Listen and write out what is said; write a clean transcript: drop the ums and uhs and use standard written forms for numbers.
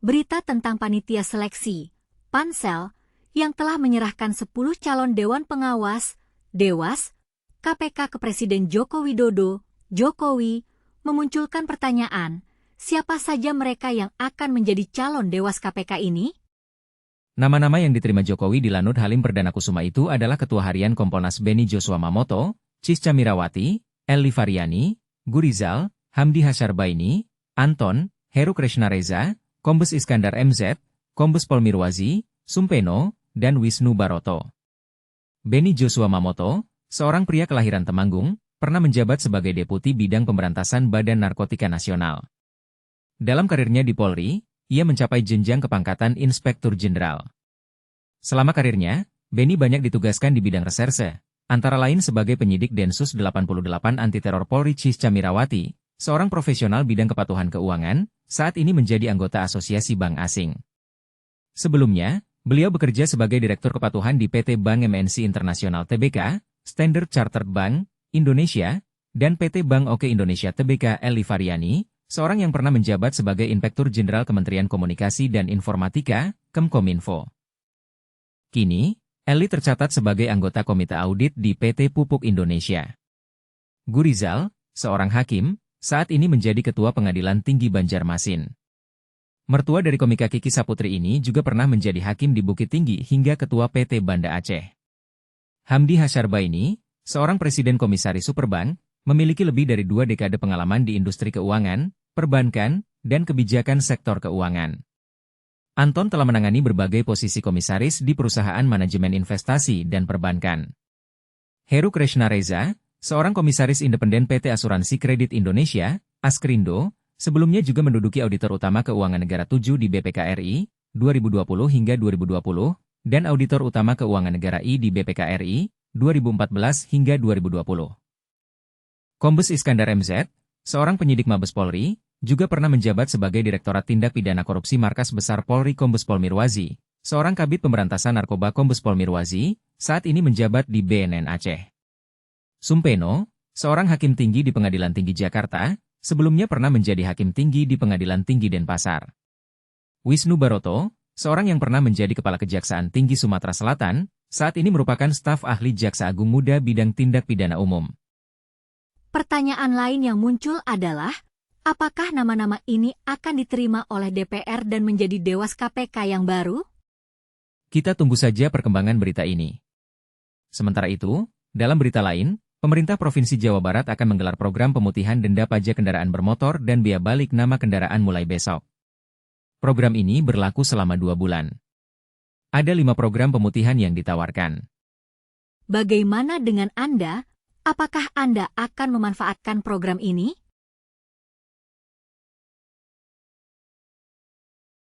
berita tentang panitia seleksi, Pansel, yang telah menyerahkan 10 calon Dewan Pengawas, Dewas, KPK ke Presiden Joko Widodo, Jokowi, memunculkan pertanyaan, siapa saja mereka yang akan menjadi calon Dewas KPK ini? Nama-nama yang diterima Jokowi di Lanut Halim Perdana Kusuma itu adalah Ketua Harian Kompolnas Beni Joshua Mamoto, Cisca Mirawati, Elly Faryani, Gurizal, Hamdi Hasyarbaini, Anton, Heru Krishna Reza, Kombes Iskandar MZ, Kombes Pol Mirwazi, Sumpeno, dan Wisnu Baroto. Beni Joshua Mamoto, seorang pria kelahiran Temanggung, pernah menjabat sebagai Deputi Bidang Pemberantasan Badan Narkotika Nasional. Dalam karirnya di Polri, ia mencapai jenjang kepangkatan Inspektur Jenderal. Selama karirnya, Beni banyak ditugaskan di bidang reserse, antara lain sebagai penyidik Densus 88 Anti-Teror Polri Cisca Mirawati, seorang profesional bidang kepatuhan keuangan, saat ini menjadi anggota Asosiasi Bank Asing. Sebelumnya, beliau bekerja sebagai Direktur Kepatuhan di PT Bank MNC Internasional Tbk, Standard Chartered Bank, Indonesia, dan PT Bank Oke Indonesia Tbk. Elly Faryani, seorang yang pernah menjabat sebagai Inspektur Jenderal Kementerian Komunikasi dan Informatika, Kemkominfo. Kini, Elly tercatat sebagai anggota Komite Audit di PT Pupuk Indonesia. Gurizal, seorang hakim, saat ini menjadi Ketua Pengadilan Tinggi Banjarmasin. Mertua dari komika Kiki Saputri ini juga pernah menjadi hakim di Bukit Tinggi hingga Ketua PT Banda Aceh. Hamdi Hasyarbaini, seorang Presiden Komisaris Superbank, memiliki lebih dari 2 dekade pengalaman di industri keuangan, perbankan, dan kebijakan sektor keuangan. Anton telah menangani berbagai posisi komisaris di perusahaan manajemen investasi dan perbankan. Heru Krishna Reza, seorang komisaris independen PT Asuransi Kredit Indonesia, Askrindo, sebelumnya juga menduduki Auditor Utama Keuangan Negara 7 di BPKRI, 2020 hingga 2020, dan Auditor Utama Keuangan Negara I di BPKRI, 2014 hingga 2020. Kombes Iskandar MZ, seorang penyidik Mabes Polri, juga pernah menjabat sebagai Direktorat Tindak Pidana Korupsi Markas Besar Polri Kombes Pol Mirwazi, seorang Kabid Pemberantasan Narkoba Kombes Pol Mirwazi, saat ini menjabat di BNN Aceh. Sumpeno, seorang Hakim Tinggi di Pengadilan Tinggi Jakarta, sebelumnya pernah menjadi Hakim Tinggi di Pengadilan Tinggi Denpasar. Wisnu Baroto, seorang yang pernah menjadi Kepala Kejaksaan Tinggi Sumatera Selatan, saat ini merupakan staf ahli Jaksa Agung Muda bidang tindak pidana umum. Pertanyaan lain yang muncul adalah, apakah nama-nama ini akan diterima oleh DPR dan menjadi Dewas KPK yang baru? Kita tunggu saja perkembangan berita ini. Sementara itu, dalam berita lain, pemerintah Provinsi Jawa Barat akan menggelar program pemutihan denda pajak kendaraan bermotor dan biaya balik nama kendaraan mulai besok. Program ini berlaku selama 2 bulan. Ada 5 program pemutihan yang ditawarkan. Bagaimana dengan Anda? Apakah Anda akan memanfaatkan program ini?